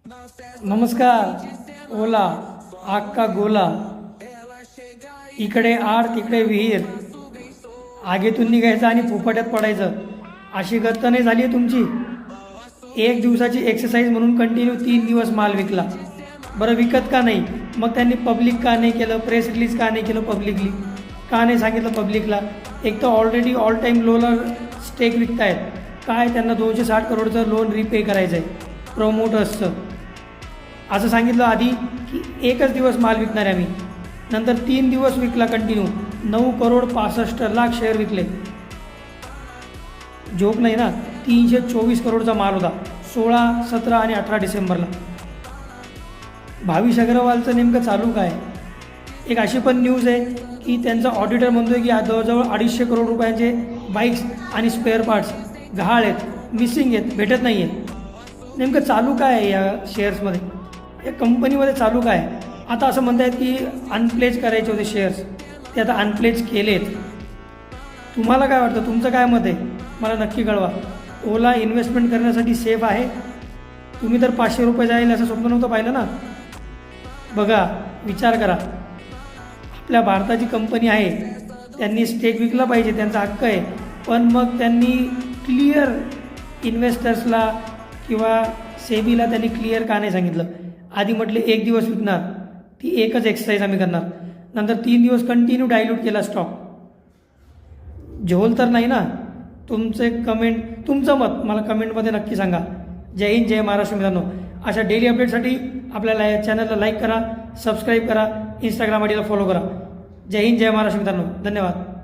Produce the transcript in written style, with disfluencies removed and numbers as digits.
नमस्कार. ओला आक्का गोला, इकडे आड तिकडे विहीर, आगीतून निघायचं आणि फुफट्यात पडायचं अशी गत नाही झाली आहे तुमची. एक दिवसाची एक्सरसाइज म्हणून कंटिन्यू 3 दिवस माल विकला. बरं विकत का नाही? मग त्यांनी पब्लिक का नाही केलं? प्रेस रिलीज का नाही केलं? पब्लिकली का नाही सांगितलं पब्लिकला? एक तर ऑलरेडी ऑल टाईम लोला स्टेक विकतायत. काय त्यांना 260 करोडचं लोन रिपे करायचं आहे प्रोमोटर्सचं. असं सांगितलं आधी की एकच दिवस माल विकणार आहे आम्ही. नंतर 3 दिवस विकला कंटिन्यू. 9,65,00,000 शेअर विकले. जोक नाही ना. 324 करोडचा माल होता 16, 17 आणि 18 डिसेंबरला. भाविश अग्रवालचं नेमकं चालू काय? एक अशी पण न्यूज आहे की त्यांचा ऑडिटर म्हणतो आहे की जवळजवळ 250 करोड रुपयांचे बाईक्स आणि स्पेअर पार्ट्स गहाळ आहेत, मिसिंग आहेत, भेटत नाही आहेत. नेमकं चालू काय आहे या शेअर्समध्ये, या कंपनीमध्ये चालू काय आहे? आता असं म्हणत आहेत की अनप्लेज करायचे होते शेअर्स, ते आता अनप्लेज केलेत. तुम्हाला काय वाटतं? तुमचं काय मत आहे? मला नक्की कळवा. ओला इन्व्हेस्टमेंट करण्यासाठी सेफ आहे? तुम्ही तर 500 रुपये जाईल असं स्वप्न नव्हतं पाहिलं ना. बघा, विचार करा. आपल्या भारताची कंपनी आहे, त्यांनी स्टेक विकला पाहिजे, त्यांचा हक्क आहे. पण मग त्यांनी क्लिअर इन्व्हेस्टर्सला किंवा सेबीला त्यांनी क्लिअर का नाही सांगितलं? आधी म्हटले 1 दिवस विकणार, ती एकच एक्सरसाइज आम्ही करणार. नंतर 3 दिवस कंटिन्यू डायल्यूट केला स्टॉक. झोल तर नाही ना. तुमचे कमेंट, तुमचं मत मला कमेंटमध्ये नक्की सांगा. जय हिंद, जय महाराष्ट्र मित्रांनो. अशा डेली अपडेटसाठी आपल्याला या चॅनलला लाईक करा, सबस्क्राईब करा, इंस्टाग्राम आयडीला फॉलो करा. जय हिंद, जय महाराष्ट्र मित्रांनो. धन्यवाद.